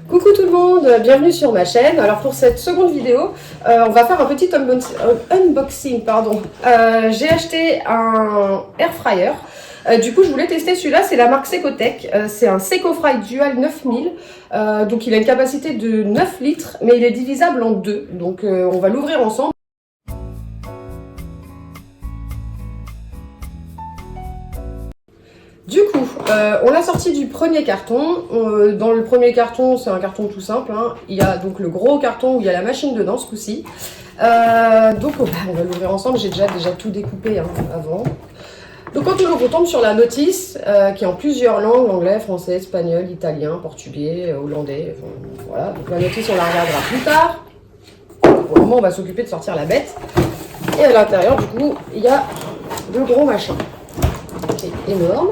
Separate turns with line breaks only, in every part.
Coucou tout le monde, bienvenue sur ma chaîne. Alors pour cette seconde vidéo, on va faire un petit unboxing. J'ai acheté un air fryer. Du coup je voulais tester celui-là, c'est la marque Secotech. C'est un Secofry Dual 9000. Donc il a une capacité de 9 litres, mais il est divisable en deux. Donc on va l'ouvrir ensemble. Du coup, on l'a sorti du premier carton. Dans le premier carton, c'est un carton tout simple. Il y a donc le gros carton où il y a la machine dedans ce coup-ci. Donc on va l'ouvrir ensemble. J'ai déjà tout découpé avant. Donc quand on tombe sur la notice, qui est en plusieurs langues, anglais, français, espagnol, italien, portugais, hollandais. Voilà. Donc la notice, on la regardera plus tard. Pour le moment, on va s'occuper de sortir la bête. Et à l'intérieur, du coup, il y a le gros machin. Qui est énorme.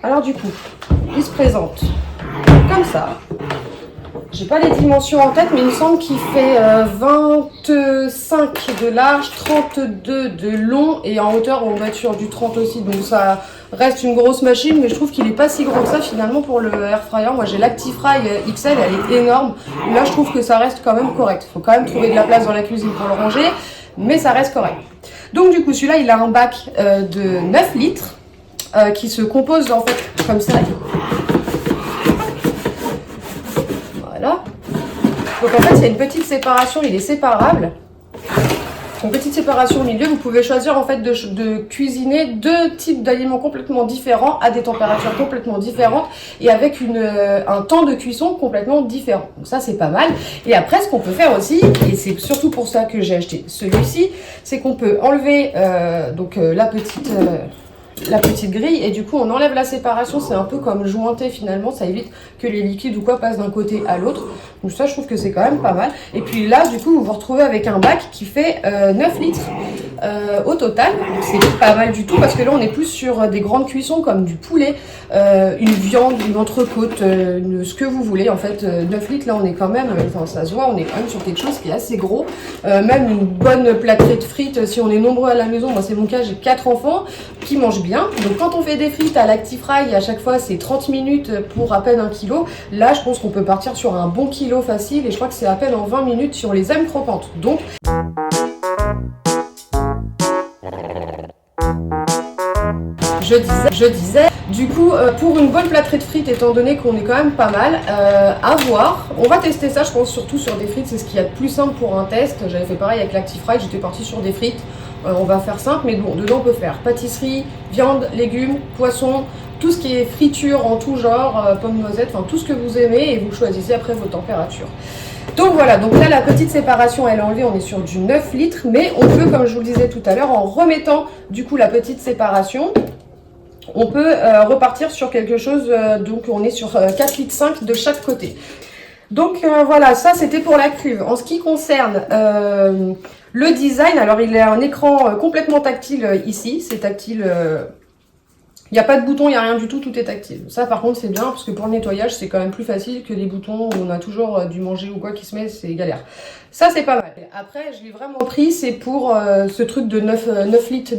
Alors du coup, il se présente comme ça. J'ai pas les dimensions en tête, mais il me semble qu'il fait 25 de large, 32 de long et en hauteur on va être sur du 30 aussi. Donc ça reste une grosse machine, mais je trouve qu'il est pas si gros que ça finalement pour le air fryer. Moi j'ai l'Actifry XL, elle est énorme. Là je trouve que ça reste quand même correct. Faut quand même trouver de la place dans la cuisine pour le ranger, mais ça reste correct. Donc du coup celui-là il a un bac de 9 litres qui se compose en fait comme ça. Voilà. Donc en fait il y a une petite séparation, il est séparable. Une petite séparation au milieu, vous pouvez choisir en fait de cuisiner deux types d'aliments complètement différents à des températures complètement différentes et avec un temps de cuisson complètement différent. Donc ça c'est pas mal. Et après ce qu'on peut faire aussi, et c'est surtout pour ça que j'ai acheté celui-ci, c'est qu'on peut enlever la petite grille et du coup on enlève la séparation, c'est un peu comme jointer finalement, ça évite que les liquides ou quoi passent d'un côté à l'autre. Donc ça je trouve que c'est quand même pas mal. Et puis là du coup vous vous retrouvez avec un bac qui fait 9 litres au total. Donc c'est pas mal du tout parce que là on est plus sur des grandes cuissons comme du poulet, une viande, une entrecôte, ce que vous voulez en fait. 9 litres là on est quand même, enfin ça se voit, on est quand même sur quelque chose qui est assez gros. Même une bonne plâtrée de frites si on est nombreux à la maison, moi c'est mon cas, j'ai 4 enfants qui mangent bien. Donc quand on fait des frites à l'Actifry, à chaque fois c'est 30 minutes pour à peine 1 kg. Là je pense qu'on peut partir sur un bon kilo facile et je crois que c'est à peine en 20 minutes si on les aime croquantes. Donc je disais, du coup, pour une bonne plâtrée de frites, étant donné qu'on est quand même pas mal, à voir. On va tester ça, je pense, surtout sur des frites, c'est ce qu'il y a de plus simple pour un test. J'avais fait pareil avec l'Actifry, j'étais partie sur des frites. On va faire simple, mais bon, dedans on peut faire pâtisserie, viande, légumes, poisson, tout ce qui est friture en tout genre, pommes noisettes, enfin tout ce que vous aimez et vous choisissez après vos températures. Donc voilà, donc là la petite séparation elle est enlevée, on est sur du 9 litres, mais on peut, comme je vous le disais tout à l'heure, en remettant du coup la petite séparation, on peut repartir sur quelque chose, donc on est sur 4,5 litres de chaque côté. Donc voilà, ça c'était pour la cuve. En ce qui concerne le design, alors il a un écran complètement tactile ici, c'est tactile, il n'y a pas de bouton, il n'y a rien du tout, tout est tactile. Ça par contre c'est bien parce que pour le nettoyage c'est quand même plus facile que les boutons où on a toujours du manger ou quoi qui se met, c'est galère. Ça c'est pas mal. Après je l'ai vraiment pris, c'est pour ce truc de 9 litres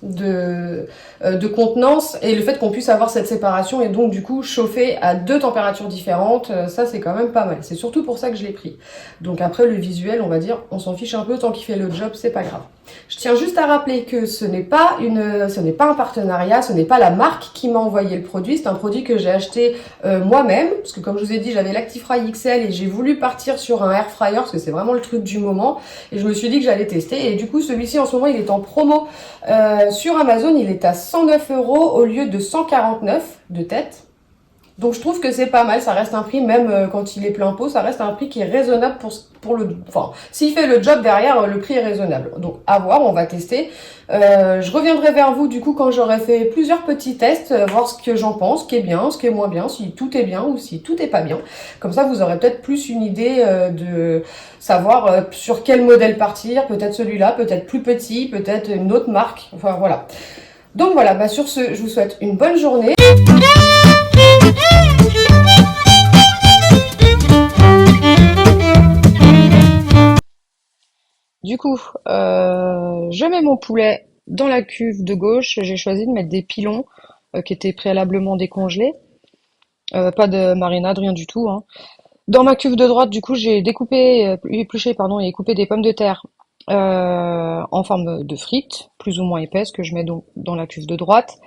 de contenance et le fait qu'on puisse avoir cette séparation et donc du coup chauffer à deux températures différentes, ça c'est quand même pas mal. C'est surtout pour ça que je l'ai pris. Donc après le visuel on va dire, on s'en fiche un peu, tant qu'il fait le job c'est pas grave. Je tiens juste à rappeler que ce n'est pas un partenariat, ce n'est pas la marque qui m'a envoyé le produit, c'est un produit que j'ai acheté moi-même, parce que comme je vous ai dit j'avais l'Actifry XL et j'ai voulu partir sur un air fryer parce que c'est vraiment le truc du moment et je me suis dit que j'allais tester et du coup celui-ci en ce moment il est en promo sur Amazon, il est à 109 € au lieu de 149 de tête. Donc je trouve que c'est pas mal, ça reste un prix, même quand il est plein pot, ça reste un prix qui est raisonnable pour le... Enfin, s'il fait le job derrière, le prix est raisonnable. Donc à voir, on va tester. Je reviendrai vers vous du coup quand j'aurai fait plusieurs petits tests, voir ce que j'en pense, ce qui est bien, ce qui est moins bien, si tout est bien ou si tout est pas bien. Comme ça vous aurez peut-être plus une idée de savoir sur quel modèle partir, peut-être celui-là, peut-être plus petit, peut-être une autre marque, enfin voilà. Donc voilà, bah sur ce, je vous souhaite une bonne journée. Du coup, je mets mon poulet dans la cuve de gauche. J'ai choisi de mettre des pilons qui étaient préalablement décongelés. Pas de marinade, rien du tout, hein. Dans ma cuve de droite, du coup, j'ai découpé, épluché, pardon, et coupé des pommes de terre en forme de frites, plus ou moins épaisses, que je mets donc dans la cuve de droite.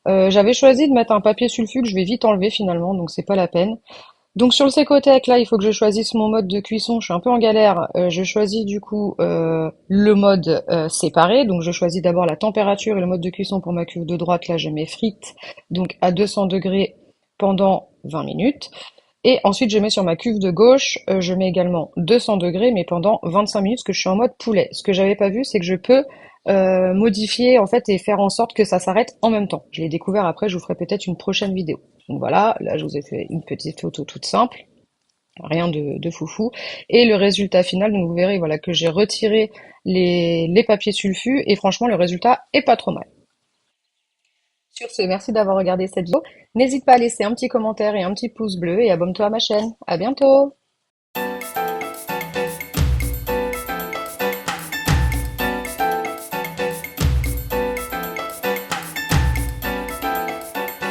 J'avais choisi de mettre un papier sulfure que je vais vite enlever finalement, donc c'est pas la peine. Donc sur le Secotec, là, il faut que je choisisse mon mode de cuisson. Je suis un peu en galère. Je choisis du coup le mode séparé. Donc je choisis d'abord la température et le mode de cuisson pour ma cuve de droite. Là, je mets frites, donc à 200 degrés pendant 20 minutes. Et ensuite, je mets sur ma cuve de gauche, je mets également 200 degrés, mais pendant 25 minutes, parce que je suis en mode poulet. Ce que j'avais pas vu, c'est que je peux modifier en fait et faire en sorte que ça s'arrête en même temps. Je l'ai découvert après, je vous ferai peut-être une prochaine vidéo. Donc voilà, là je vous ai fait une petite photo toute simple, rien de foufou. Et le résultat final, donc vous verrez voilà que j'ai retiré les papiers sulfus et franchement le résultat est pas trop mal. Sur ce, merci d'avoir regardé cette vidéo. N'hésite pas à laisser un petit commentaire et un petit pouce bleu et abonne-toi à ma chaîne. À bientôt!